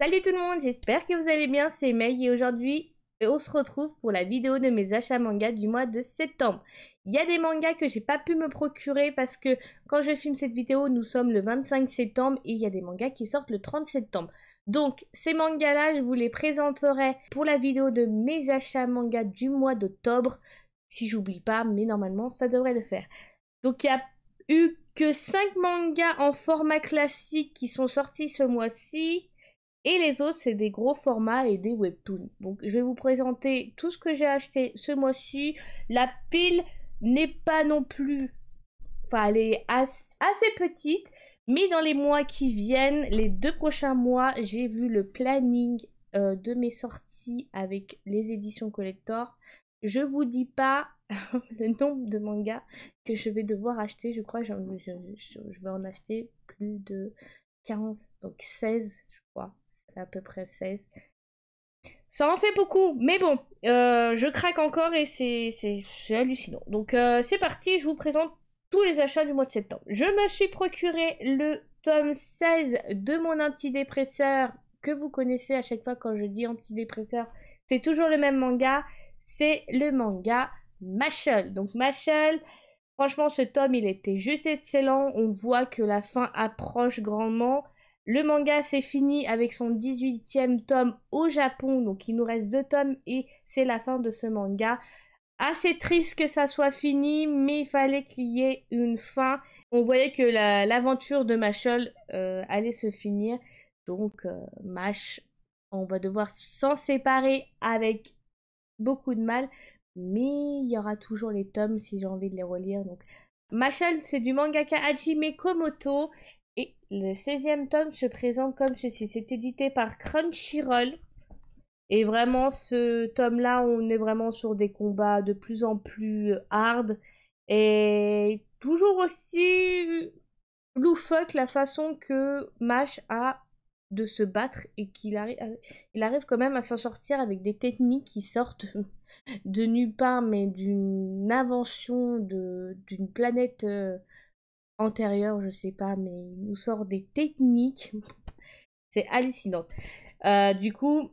Salut tout le monde, j'espère que vous allez bien, c'est Meg et aujourd'hui on se retrouve pour la vidéo de mes achats manga du mois de septembre. Il y a des mangas que j'ai pas pu me procurer parce que quand je filme cette vidéo nous sommes le 25 septembre et il y a des mangas qui sortent le 30 septembre. Donc ces mangas là je vous les présenterai pour la vidéo de mes achats manga du mois d'octobre. Si j'oublie pas, mais normalement ça devrait le faire. Donc il y a eu que 5 mangas en format classique qui sont sortis ce mois-ci. Et les autres, c'est des gros formats et des webtoons. Donc, je vais vous présenter tout ce que j'ai acheté ce mois-ci. La pile n'est pas non plus... Enfin, elle est assez petite. Mais dans les mois qui viennent, les 2 prochains mois, j'ai vu le planning de mes sorties avec les éditions collector. Je vous dis pas le nombre de mangas que je vais devoir acheter. Je crois que je vais en acheter plus de 15, donc 16, je crois. À peu près 16. Ça en fait beaucoup, mais bon, je craque encore et c'est hallucinant. Donc c'est parti, je vous présente tous les achats du mois de septembre. Je me suis procuré le tome 16 de mon antidépresseur que vous connaissez à chaque fois quand je dis antidépresseur. C'est toujours le même manga, c'est le manga Mashle. Donc Mashle, franchement ce tome il était juste excellent, on voit que la fin approche grandement. Le manga c'est fini avec son 18e tome au Japon, donc il nous reste 2 tomes et c'est la fin de ce manga. Assez triste que ça soit fini, mais il fallait qu'il y ait une fin. On voyait que l'aventure de Mashle allait se finir, donc Mash, on va devoir s'en séparer avec beaucoup de mal, mais il y aura toujours les tomes si j'ai envie de les relire. Donc Mashle c'est du mangaka Hajime Komoto. Et le 16e tome se présente comme ceci. C'est édité par Crunchyroll. Et vraiment, ce tome-là, on est vraiment sur des combats de plus en plus hard. Et toujours aussi loufoque la façon que Mash a de se battre et qu'il arrive quand même à s'en sortir avec des techniques qui sortent de nulle part, mais d'une invention d'une planète... antérieur, je sais pas, mais il nous sort des techniques. C'est hallucinant. Du coup,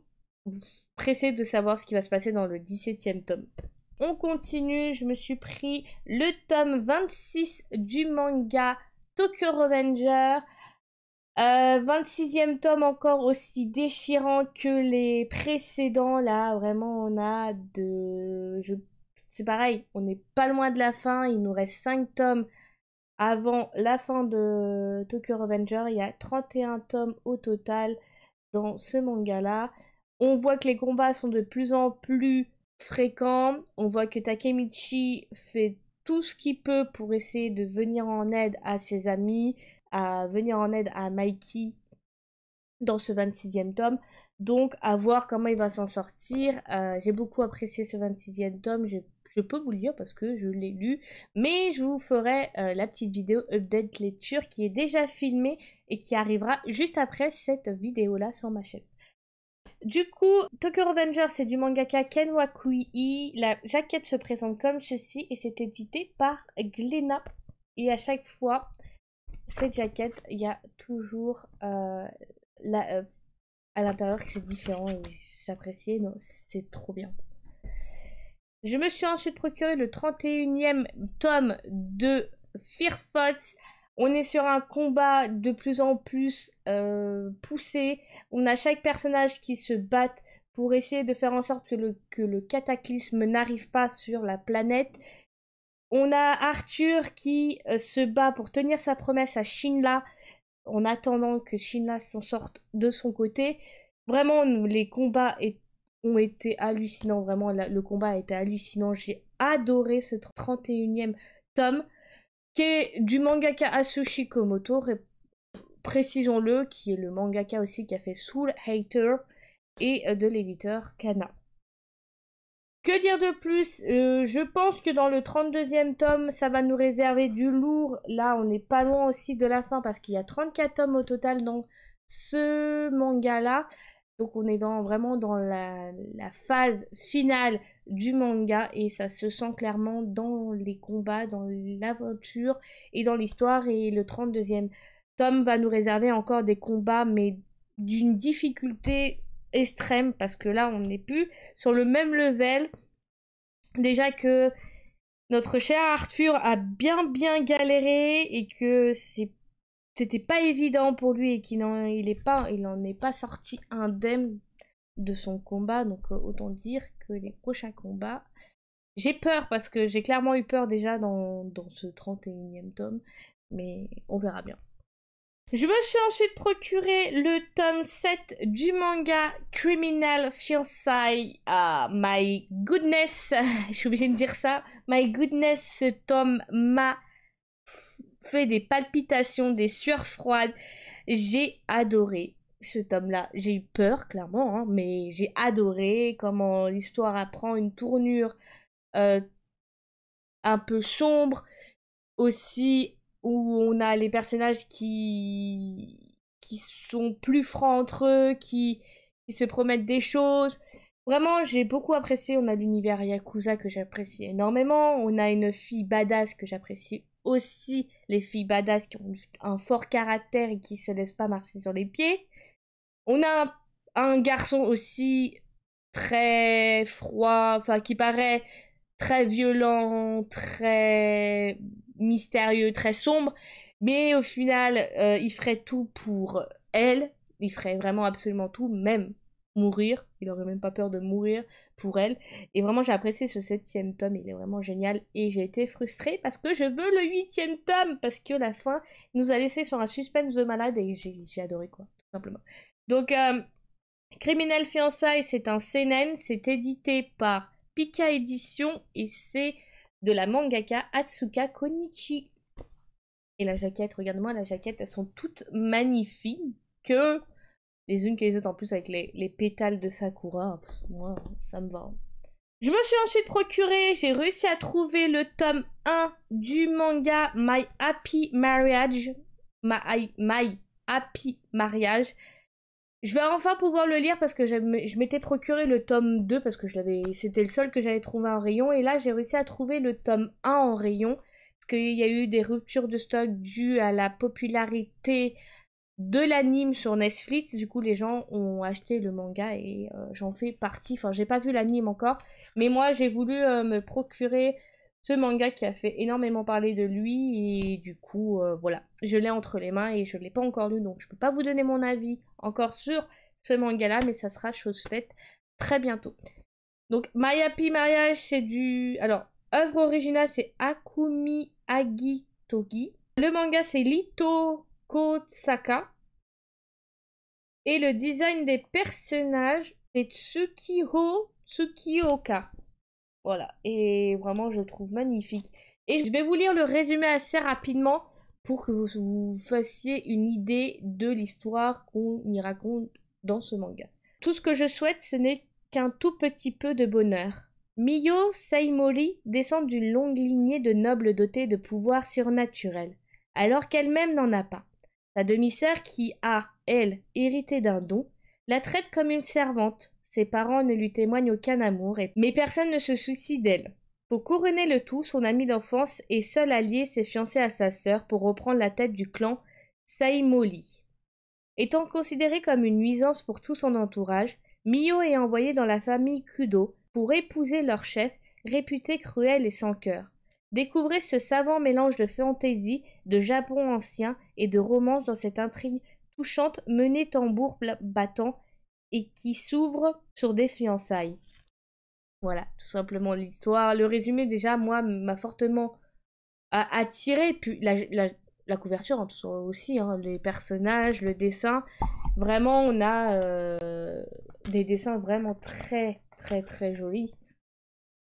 pressé de savoir ce qui va se passer dans le 17e tome. On continue, je me suis pris le tome 26 du manga Tokyo Revenger. 26e tome encore aussi déchirant que les précédents. Là, vraiment, on a de... C'est pareil, on n'est pas loin de la fin. Il nous reste 5 tomes avant la fin de Tokyo Revenger. Il y a 31 tomes au total dans ce manga-là. On voit que les combats sont de plus en plus fréquents. On voit que Takemichi fait tout ce qu'il peut pour essayer de venir en aide à ses amis, à venir en aide à Mikey dans ce 26e tome. Donc, à voir comment il va s'en sortir. J'ai beaucoup apprécié ce 26e tome. Je peux vous le dire parce que je l'ai lu. Mais je vous ferai la petite vidéo update lecture qui est déjà filmée et qui arrivera juste après cette vidéo-là sur ma chaîne. Du coup, Tokyo Revenger, c'est du mangaka Ken Wakui. La jaquette se présente comme ceci et c'est édité par Glénat. Et à chaque fois, cette jaquette, il y a toujours... à l'intérieur que c'est différent et j'appréciais, non, c'est trop bien. Je me suis ensuite procuré le 31e tome de Fear Thoughts. On est sur un combat de plus en plus poussé. On a chaque personnage qui se bat pour essayer de faire en sorte que le cataclysme n'arrive pas sur la planète. On a Arthur qui se bat pour tenir sa promesse à Shinla en attendant que Shinla s'en sorte de son côté. Vraiment, les combats ont été hallucinants. Vraiment, le combat a été hallucinant. J'ai adoré ce 31e tome, qui est du mangaka Asushi Komoto, précisons-le, qui est le mangaka aussi qui a fait Soul Hater, et de l'éditeur Kana. Que dire de plus? Je pense que dans le 32e tome, ça va nous réserver du lourd. Là, on n'est pas loin aussi de la fin parce qu'il y a 34 tomes au total dans ce manga-là. Donc on est vraiment dans la phase finale du manga et ça se sent clairement dans les combats, dans l'aventure et dans l'histoire. Et le 32e tome va nous réserver encore des combats, mais d'une difficulté extrême parce que là on n'est plus sur le même level. Déjà que notre cher Arthur a bien galéré et que c'était pas évident pour lui et qu'il en est pas sorti indemne de son combat. Donc autant dire que les prochains combats, j'ai peur parce que j'ai clairement eu peur déjà dans ce 31e tome, mais on verra bien. Je me suis ensuite procuré le tome 7 du manga Criminal Fiancé. Ah, my goodness, je suis obligée de dire ça. My goodness, ce tome m'a fait des palpitations, des sueurs froides. J'ai adoré ce tome-là. J'ai eu peur, clairement, hein, mais j'ai adoré comment l'histoire apprend une tournure un peu sombre. Aussi, où on a les personnages qui sont plus francs entre eux, qui se promettent des choses. Vraiment, j'ai beaucoup apprécié. On a l'univers Yakuza que j'apprécie énormément. On a une fille badass que j'apprécie aussi. Les filles badass qui ont un fort caractère et qui se laissent pas marcher sur les pieds. On a un garçon aussi très froid, enfin qui paraît très violent, très mystérieux, très sombre, mais au final, il ferait tout pour elle, il ferait vraiment absolument tout, même mourir, il aurait même pas peur de mourir pour elle, et vraiment j'ai apprécié ce 7e tome, il est vraiment génial, et j'ai été frustrée parce que je veux le 8e tome, parce que la fin nous a laissé sur un suspense de malade, et j'ai adoré quoi, tout simplement. Donc, Criminal Fiançailles, c'est un seinen, c'est édité par Pika Édition et c'est de la mangaka Atsuka Konichi. Et la jaquette, regarde-moi la jaquette, elles sont toutes magnifiques, que les unes que les autres, en plus avec les pétales de Sakura. Moi, ça me va. Je me suis ensuite procuré, j'ai réussi à trouver le tome 1 du manga My Happy Marriage. My Happy Marriage. Je vais enfin pouvoir le lire parce que je m'étais procuré le tome 2 parce que c'était le seul que j'avais trouvé en rayon. Et là, j'ai réussi à trouver le tome 1 en rayon parce qu'il y a eu des ruptures de stock dues à la popularité de l'anime sur Netflix. Du coup, les gens ont acheté le manga et j'en fais partie. Enfin, j'ai pas vu l'anime encore, mais moi, j'ai voulu me procurer ce manga qui a fait énormément parler de lui et du coup voilà, je l'ai entre les mains et je l'ai pas encore lu, donc je peux pas vous donner mon avis encore sur ce manga là, mais ça sera chose faite très bientôt. Donc My Happy Marriage, c'est alors œuvre originale, c'est Akumi Agitogi, le manga c'est Lito Kotsaka et le design des personnages c'est Tsukioka. Voilà, et vraiment je le trouve magnifique. Et je vais vous lire le résumé assez rapidement pour que vous fassiez une idée de l'histoire qu'on y raconte dans ce manga. Tout ce que je souhaite, ce n'est qu'un tout petit peu de bonheur. Miyo Saimori descend d'une longue lignée de nobles dotés de pouvoirs surnaturels, alors qu'elle-même n'en a pas. Sa demi-sœur, qui a, elle, hérité d'un don, la traite comme une servante. Ses parents ne lui témoignent aucun amour, mais personne ne se soucie d'elle. Pour couronner le tout, son ami d'enfance et seul allié s'est fiancé à sa sœur pour reprendre la tête du clan Saimoli. Étant considérée comme une nuisance pour tout son entourage, Miyo est envoyée dans la famille Kudo pour épouser leur chef, réputé cruel et sans cœur. Découvrez ce savant mélange de fantaisie, de Japon ancien et de romance dans cette intrigue touchante menée tambour battant et qui s'ouvre sur des fiançailles. Voilà, tout simplement l'histoire. Le résumé, déjà, moi, m'a fortement attiré. Puis la couverture aussi, hein, les personnages, le dessin. Vraiment, on a des dessins vraiment très, très, très jolis.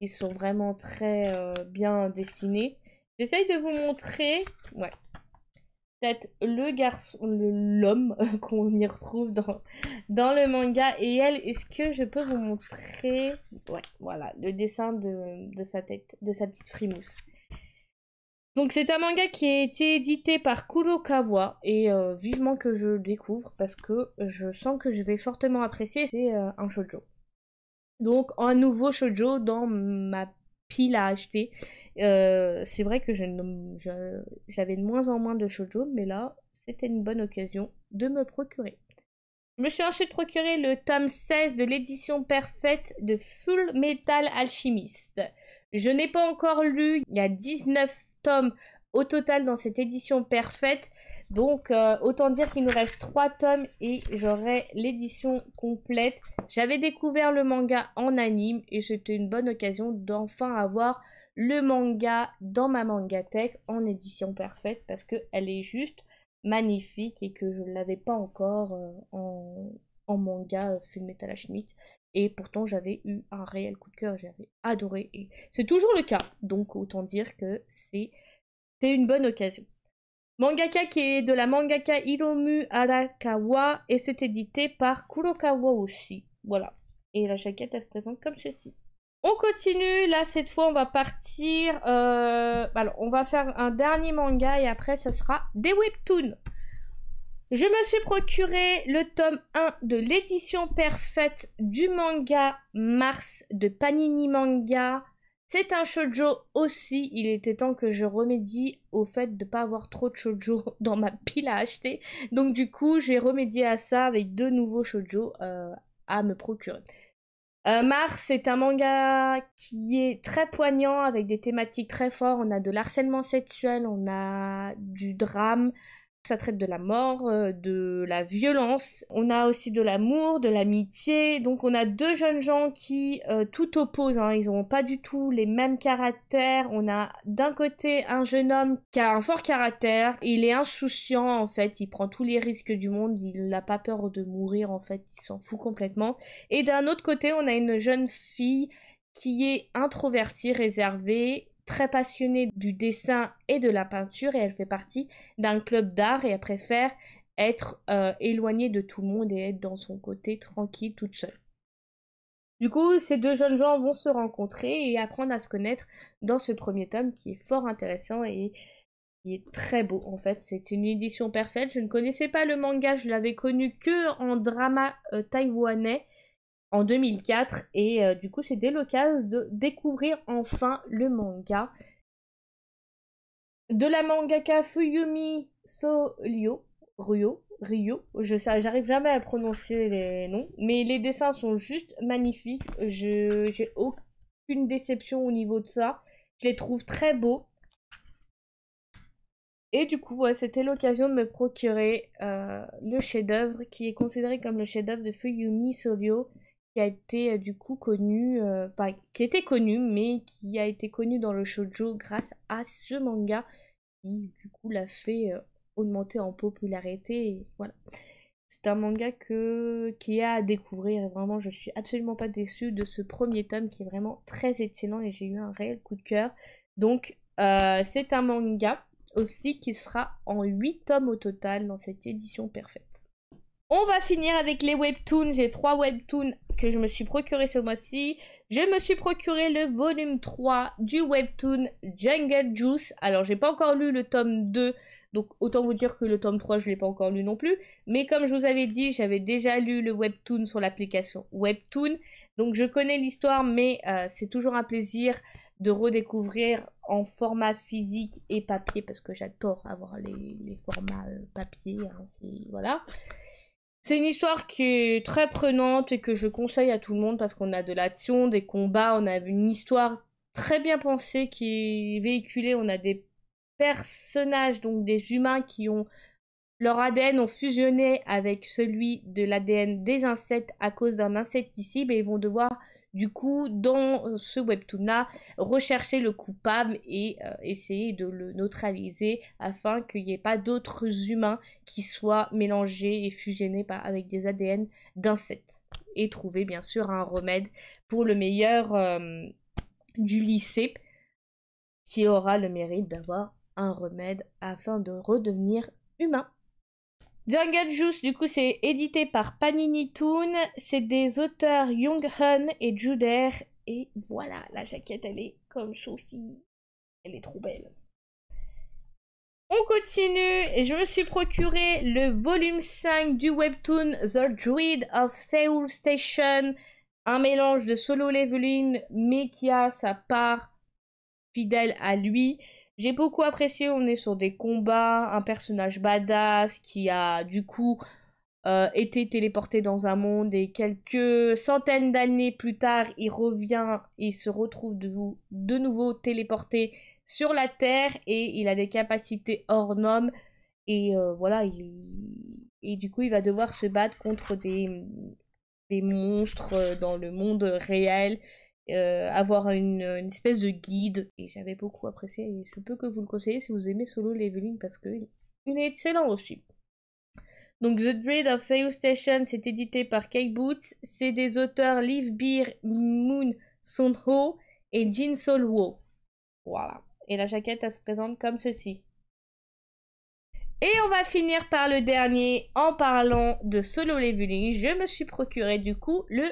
Ils sont vraiment très bien dessinés. J'essaye de vous montrer... Ouais. Peut-être le garçon, l'homme qu'on y retrouve dans le manga. Et elle, est-ce que je peux vous montrer... Ouais, voilà, le dessin de sa tête, de sa petite frimousse. Donc c'est un manga qui a été édité par Kurokawa. Et vivement que je le découvre parce que je sens que je vais fortement apprécier. C'est un shoujo. Donc un nouveau shoujo dans ma pile à acheter. C'est vrai que j'avais de moins en moins de shoujo, mais là, c'était une bonne occasion de me procurer. Je me suis ensuite procuré le tome 16 de l'édition parfaite de Full Metal Alchemist. Je n'ai pas encore lu, il y a 19 tomes au total dans cette édition parfaite. Donc autant dire qu'il nous reste 3 tomes et j'aurai l'édition complète. J'avais découvert le manga en anime et c'était une bonne occasion d'enfin avoir le manga dans ma mangatech en édition parfaite parce qu'elle est juste magnifique et que je ne l'avais pas encore en manga Full Metal Alchemist. Et pourtant j'avais eu un réel coup de cœur, j'avais adoré et c'est toujours le cas. Donc autant dire que c'était une bonne occasion. Mangaka qui est de la mangaka Hiromu Arakawa et c'est édité par Kurokawa aussi. Voilà. Et la jaquette elle se présente comme ceci. On continue, là cette fois on va partir, alors on va faire un dernier manga et après ce sera des webtoons. Je me suis procuré le tome 1 de l'édition parfaite du manga Mars de Panini Manga. C'est un shoujo aussi, il était temps que je remédie au fait de ne pas avoir trop de shoujo dans ma pile à acheter. Donc du coup j'ai remédié à ça avec 2 nouveaux shoujo à me procurer. Mars, c'est un manga qui est très poignant avec des thématiques très fortes. On a de l'harcèlement sexuel, on a du drame. Ça traite de la mort, de la violence. On a aussi de l'amour, de l'amitié. Donc on a 2 jeunes gens qui tout opposent. Hein. Ils n'ont pas du tout les mêmes caractères. On a d'un côté un jeune homme qui a un fort caractère. Il est insouciant en fait. Il prend tous les risques du monde. Il n'a pas peur de mourir en fait. Il s'en fout complètement. Et d'un autre côté, on a une jeune fille qui est introvertie, réservée, très passionnée du dessin et de la peinture et elle fait partie d'un club d'art et elle préfère être éloignée de tout le monde et être dans son côté tranquille, toute seule. Du coup, ces 2 jeunes gens vont se rencontrer et apprendre à se connaître dans ce premier tome qui est fort intéressant et qui est très beau en fait. C'est une édition parfaite. Je ne connaissais pas le manga, je l'avais connu que en drama taïwanais en 2004 et du coup c'était l'occasion de découvrir enfin le manga de la mangaka Fuyumi Ryo, j'arrive jamais à prononcer les noms, mais les dessins sont juste magnifiques, j'ai aucune déception au niveau de ça, je les trouve très beaux. Et du coup, ouais, c'était l'occasion de me procurer le chef-d'œuvre qui est considéré comme le chef-d'œuvre de Fuyumi Soryo, qui a été du coup connu, qui était connu, mais qui a été connu dans le shoujo grâce à ce manga qui du coup l'a fait augmenter en popularité. Et voilà. C'est un manga qui est à découvrir et vraiment je suis absolument pas déçue de ce premier tome qui est vraiment très excellent et j'ai eu un réel coup de cœur. Donc c'est un manga aussi qui sera en 8 tomes au total dans cette édition parfaite. On va finir avec les webtoons. J'ai 3 webtoons que je me suis procuré ce mois-ci. Je me suis procuré le volume 3 du webtoon Jungle Juice. Alors, j'ai pas encore lu le tome 2, donc autant vous dire que le tome 3, je l'ai pas encore lu non plus. Mais comme je vous avais dit, j'avais déjà lu le webtoon sur l'application Webtoon. Donc, je connais l'histoire, mais c'est toujours un plaisir de redécouvrir en format physique et papier, parce que j'adore avoir les formats papier. Hein, voilà. C'est une histoire qui est très prenante et que je conseille à tout le monde parce qu'on a de l'action, des combats, on a une histoire très bien pensée qui est véhiculée, on a des personnages, donc des humains qui ont leur ADN ont fusionné avec celui de l'ADN des insectes à cause d'un insecticide et ils vont devoir du coup dans ce webtoon-là rechercher le coupable et essayer de le neutraliser afin qu'il n'y ait pas d'autres humains qui soient mélangés et fusionnés avec des ADN d'insectes et trouver bien sûr un remède pour le meilleur du lycée qui aura le mérite d'avoir un remède afin de redevenir humain. Jungle Juice, du coup, c'est édité par Panini Toon. C'est des auteurs Young Hun et Juder. Et voilà, la jaquette, elle est comme ceci. Elle est trop belle. On continue et je me suis procuré le volume 5 du webtoon The Druid of Seoul Station. Un mélange de solo leveling, mais qui a sa part fidèle à lui. J'ai beaucoup apprécié, on est sur des combats, un personnage badass qui a du coup été téléporté dans un monde et quelques centaines d'années plus tard, il revient et se retrouve de nouveau téléporté sur la Terre et il a des capacités hors normes et voilà, et du coup il va devoir se battre contre des monstres dans le monde réel, avoir une espèce de guide et j'avais beaucoup apprécié et je peux que vous le conseiller si vous aimez Solo Leveling parce que il est excellent aussi. Donc The Dread of Seoul Station, c'est édité par Kate Boots. C'est des auteurs Liv Beer, Moon Son-ho et Jin Sol-wo. Voilà. Et la jaquette, elle se présente comme ceci. Et on va finir par le dernier en parlant de Solo Leveling. Je me suis procuré du coup le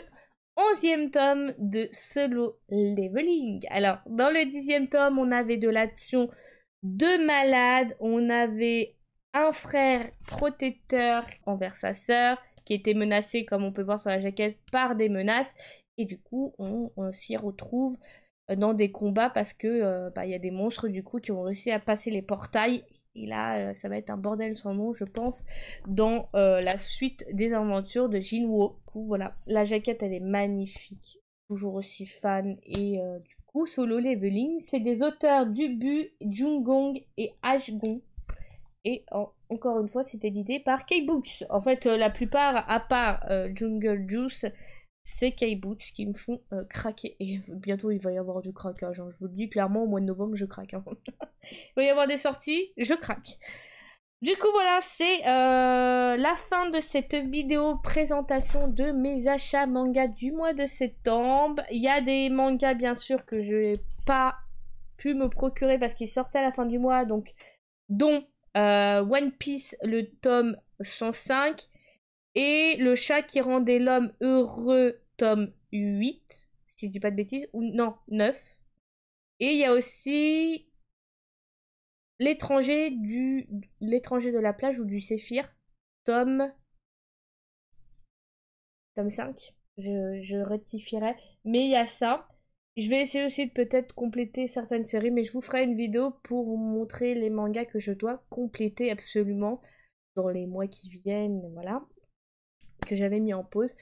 11e tome de Solo Leveling. Alors, dans le 10e tome, on avait de l'action de malade. On avait un frère protecteur envers sa sœur qui était menacé, comme on peut voir sur la jaquette, par des menaces. Et du coup, on s'y retrouve dans des combats parce que y a des monstres du coup qui ont réussi à passer les portails. Et là, ça va être un bordel sans nom, je pense, dans la suite des aventures de Jinwo. Du coup, voilà, la jaquette, elle est magnifique. Toujours aussi fan. Et du coup, Solo Leveling, c'est des auteurs Dubu, Jungong et Ashgong. Et encore une fois, c'est édité par K-Books. En fait, la plupart, à part Jungle Juice, c'est K-Books qui me font craquer. Et bientôt, il va y avoir du craquage. Hein. Je vous le dis clairement, au mois de novembre, je craque. Hein. Il va y avoir des sorties, je craque. Du coup, voilà, c'est la fin de cette vidéo présentation de mes achats manga du mois de septembre. Il y a des mangas, bien sûr, que je n'ai pas pu me procurer parce qu'ils sortaient à la fin du mois, donc dont One Piece, le tome 105, et Le chat qui rendait l'homme heureux, tome 8, si je dis pas de bêtises, ou non, 9. Et il y a aussi L'étranger de la plage ou du Séphir, tome 5. Je rectifierai. Mais il y a ça. Je vais essayer aussi de peut-être compléter certaines séries, mais je vous ferai une vidéo pour vous montrer les mangas que je dois compléter absolument dans les mois qui viennent, voilà, que j'avais mis en pause.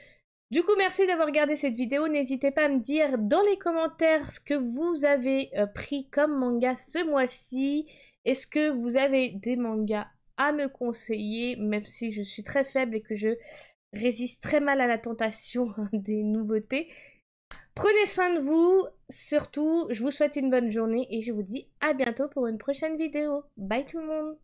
Du coup, merci d'avoir regardé cette vidéo. N'hésitez pas à me dire dans les commentaires ce que vous avez pris comme manga ce mois-ci. Est-ce que vous avez des mangas à me conseiller, même si je suis très faible et que je résiste très mal à la tentation des nouveautés. Prenez soin de vous, surtout, je vous souhaite une bonne journée et je vous dis à bientôt pour une prochaine vidéo. Bye tout le monde!